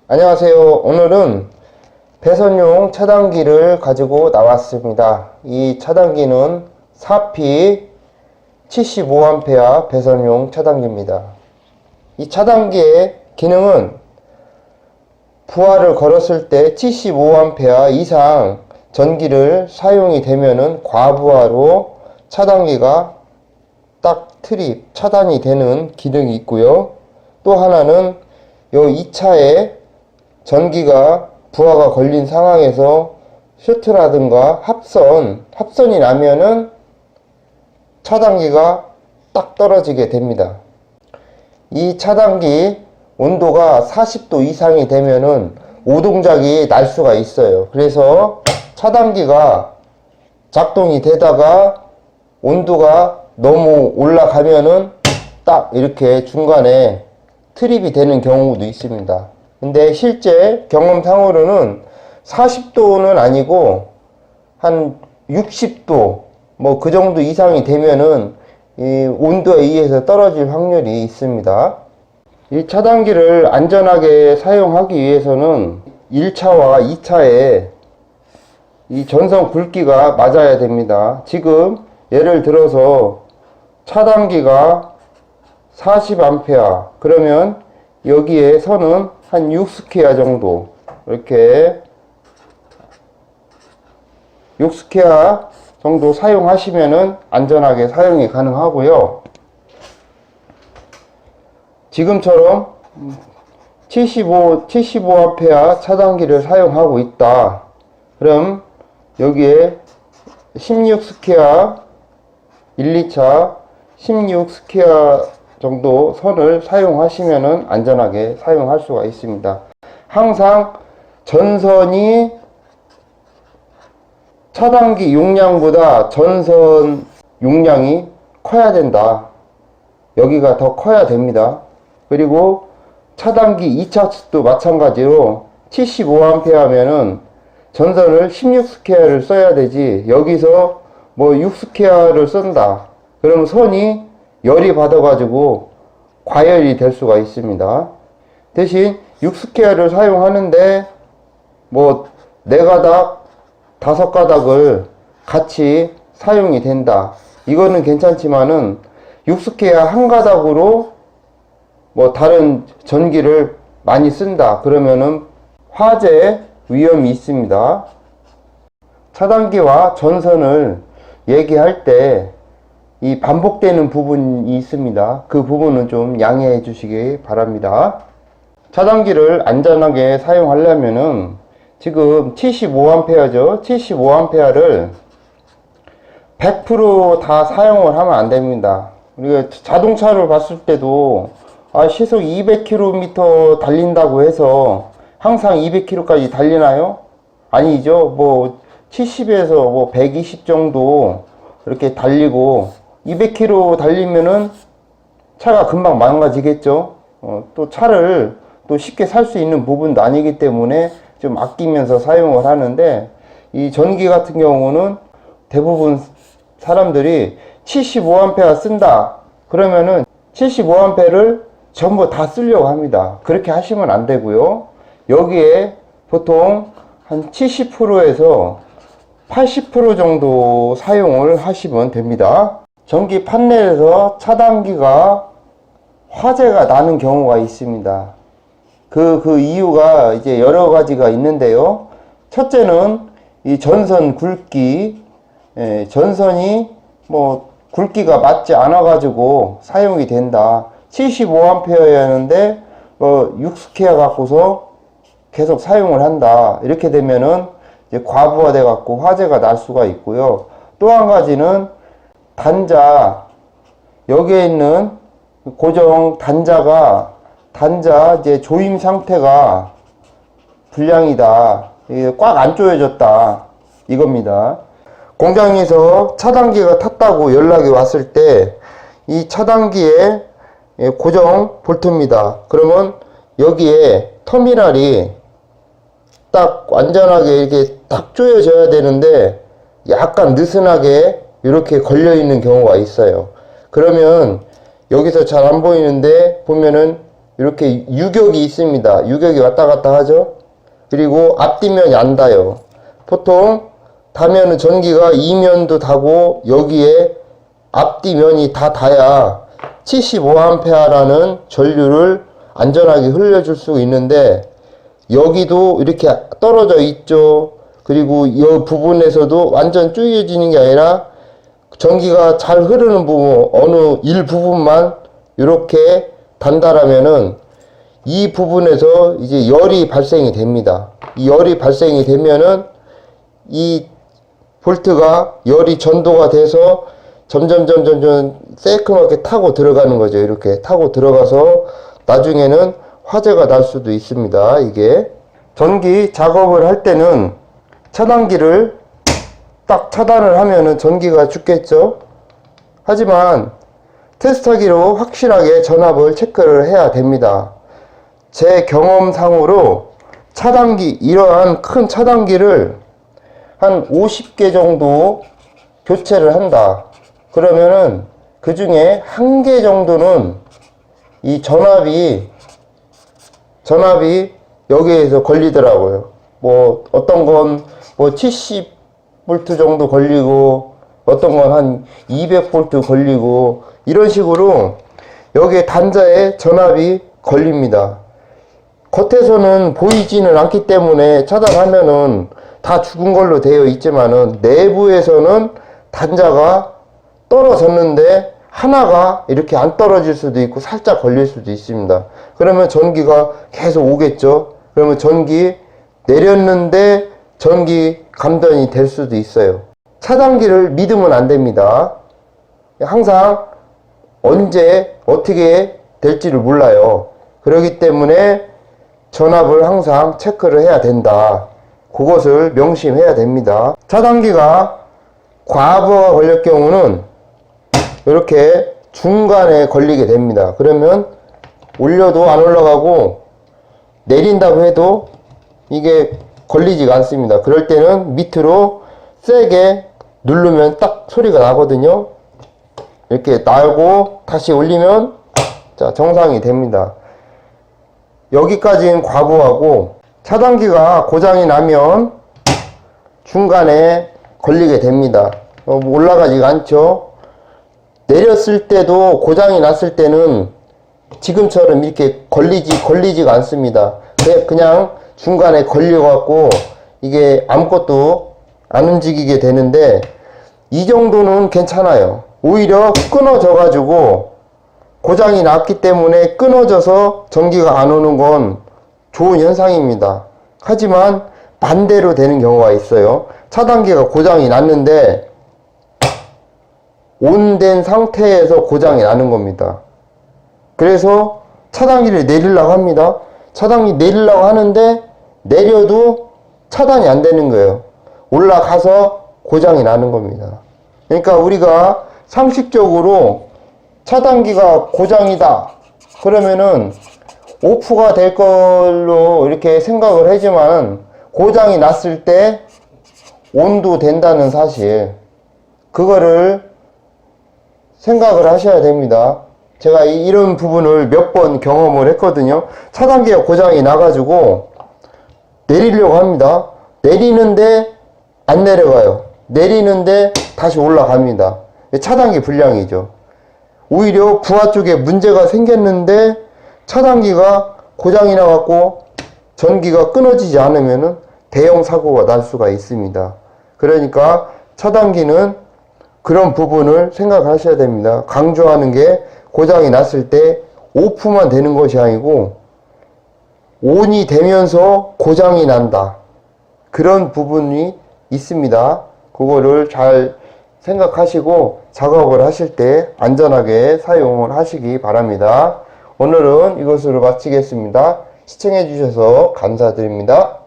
안녕하세요. 오늘은 배선용 차단기를 가지고 나왔습니다. 이 차단기는 사피 75A 배선용 차단기입니다. 이 차단기의 기능은 부하를 걸었을 때 75A 이상 전기를 사용이 되면은 과부하로 차단기가 딱 차단이 되는 기능이 있고요. 또 하나는 요 2차에 전기가 부하가 걸린 상황에서 쇼트라든가 합선이 나면은 차단기가 딱 떨어지게 됩니다. 이 차단기 온도가 40도 이상이 되면은 오동작이 날 수가 있어요. 그래서 차단기가 작동이 되다가 온도가 너무 올라가면은 딱 이렇게 중간에 트립이 되는 경우도 있습니다. 근데 실제 경험상으로는 40도는 아니고 한 60도 뭐 그 정도 이상이 되면은 이 온도에 의해서 떨어질 확률이 있습니다. 이 차단기를 안전하게 사용하기 위해서는 1차와 2차에 이 전선 굵기가 맞아야 됩니다. 지금 예를 들어서 차단기가 40A 그러면 여기에 선은 한 6스퀘어 정도 이렇게 6스퀘어 정도 사용하시면은 안전하게 사용이 가능하고요. 지금처럼 75A 차단기를 사용하고 있다. 그럼 여기에 16스퀘어 1, 2차 16스퀘어 정도 선을 사용하시면은 안전하게 사용할 수가 있습니다. 항상 전선이 차단기 용량보다 전선 용량이 커야 된다. 여기가 더 커야 됩니다. 그리고 차단기 2차도 마찬가지로 75A 하면은 전선을 16스퀘어를 써야 되지, 여기서 뭐 6스퀘어를 쓴다. 그러면 선이 열이 받아가지고 과열이 될 수가 있습니다. 대신 6스퀘어를 사용하는데 뭐 4가닥, 5가닥을 같이 사용이 된다. 이거는 괜찮지만은 6스퀘어 한 가닥으로 뭐 다른 전기를 많이 쓴다. 그러면은 화재 위험이 있습니다. 차단기와 전선을 얘기할 때 이 반복되는 부분이 있습니다. 그 부분은 좀 양해해 주시기 바랍니다. 차단기를 안전하게 사용하려면은 지금 75A죠. 75A를 100% 다 사용을 하면 안 됩니다. 우리가 자동차를 봤을 때도 시속 200km 달린다고 해서 항상 200km까지 달리나요? 아니죠. 뭐 70에서 뭐 120 정도 이렇게 달리고 200km 달리면은 차가 금방 망가지겠죠. 또 차를 또 쉽게 살 수 있는 부분도 아니기 때문에 좀 아끼면서 사용을 하는데, 이 전기 같은 경우는 대부분 사람들이 75A 쓴다 그러면은 75A를 전부 다 쓰려고 합니다. 그렇게 하시면 안 되고요. 여기에 보통 한 70%에서 80% 정도 사용을 하시면 됩니다. 전기 판넬에서 차단기가 화재가 나는 경우가 있습니다. 그 이유가 이제 여러 가지가 있는데요. 첫째는 이 전선 굵기, 전선이 뭐 굵기가 맞지 않아 가지고 사용이 된다. 75A였는데 6스퀘어 갖고서 계속 사용을 한다. 이렇게 되면은 이제 과부하돼 갖고 화재가 날 수가 있고요. 또 한 가지는 단자, 여기에 있는 고정 단자 이제 조임 상태가 불량이다. 이게 꽉 안 조여졌다. 이겁니다. 공장에서 차단기가 탔다고 연락이 왔을 때 이 차단기의 고정 볼트입니다. 그러면 여기에 터미널이 딱 완전하게 이렇게 딱 조여져야 되는데 약간 느슨하게 이렇게 걸려 있는 경우가 있어요. 그러면 여기서 잘 안 보이는데 보면은 이렇게 유격이 있습니다. 유격이 왔다 갔다 하죠. 그리고 앞뒤면이 안 닿아요. 보통 닿으면 전기가 이면도 닿고 여기에 앞뒤면이 다 닿아야 75A라는 전류를 안전하게 흘려줄 수 있는데 여기도 이렇게 떨어져 있죠. 그리고 이 부분에서도 완전 쪼개지는 게 아니라 전기가 잘 흐르는 부분, 어느 일부분만 이렇게 단다라면은 이 부분에서 이제 열이 발생이 됩니다. 이 열이 발생이 되면은 이 볼트가 열이 전도가 돼서 점점 새까맣게 타고 들어가는 거죠. 이렇게 타고 들어가서 나중에는 화재가 날 수도 있습니다. 이게 전기 작업을 할 때는 차단기를 딱 차단을 하면은 전기가 죽겠죠. 하지만 테스터기로 확실하게 전압을 체크를 해야 됩니다. 제 경험상으로 차단기, 이러한 큰 차단기를 한 50개 정도 교체를 한다. 그러면은 그 중에 1개 정도는 이 전압이 여기에서 걸리더라고요. 뭐 어떤 건 뭐 70V 정도 걸리고 어떤 건 한 200V 걸리고 이런 식으로 여기에 단자에 전압이 걸립니다. 겉에서는 보이지는 않기 때문에 차단하면은 다 죽은 걸로 되어 있지만은 내부에서는 단자가 떨어졌는데 하나가 이렇게 안 떨어질 수도 있고 살짝 걸릴 수도 있습니다. 그러면 전기가 계속 오겠죠. 그러면 전기 내렸는데 전기 감전이 될 수도 있어요. 차단기를 믿으면 안 됩니다. 항상 언제 어떻게 될지를 몰라요. 그렇기 때문에 전압을 항상 체크를 해야 된다. 그것을 명심해야 됩니다. 차단기가 과부하가 걸릴 경우는 이렇게 중간에 걸리게 됩니다. 그러면 올려도 안 올라가고 내린다고 해도 이게 걸리지가 않습니다. 그럴 때는 밑으로 세게 누르면 딱 소리가 나거든요. 이렇게 나고 다시 올리면 자 정상이 됩니다. 여기까지는 과부하고 차단기가 고장이 나면 중간에 걸리게 됩니다. 올라가지가 않죠. 내렸을 때도 고장이 났을 때는 지금처럼 이렇게 걸리지가 않습니다. 그냥 중간에 걸려갖고 이게 아무것도 안 움직이게 되는데 이 정도는 괜찮아요. 오히려 끊어져 가지고 고장이 났기 때문에 끊어져서 전기가 안 오는 건 좋은 현상입니다. 하지만 반대로 되는 경우가 있어요. 차단기가 고장이 났는데 온된 상태에서 고장이 나는 겁니다. 그래서 차단기를 내리려고 합니다. 차단기 내리려고 하는데 내려도 차단이 안 되는 거예요. 올라가서 고장이 나는 겁니다. 그러니까 우리가 상식적으로 차단기가 고장이다 그러면은 오프가 될 걸로 이렇게 생각을 하지만 고장이 났을 때 온도 된다는 사실 그거를 생각을 하셔야 됩니다. 제가 이런 부분을 몇 번 경험을 했거든요. 차단기가 고장이 나가지고 내리려고 합니다. 내리는데 안 내려가요. 내리는데 다시 올라갑니다. 차단기 불량이죠. 오히려 부하 쪽에 문제가 생겼는데 차단기가 고장이 나갖고 전기가 끊어지지 않으면 대형 사고가 날 수가 있습니다. 그러니까 차단기는 그런 부분을 생각하셔야 됩니다. 강조하는 게 고장이 났을 때 오프만 되는 것이 아니고 온이 되면서 고장이 난다. 그런 부분이 있습니다. 그거를 잘 생각하시고 작업을 하실 때 안전하게 사용을 하시기 바랍니다. 오늘은 이것으로 마치겠습니다. 시청해 주셔서 감사드립니다.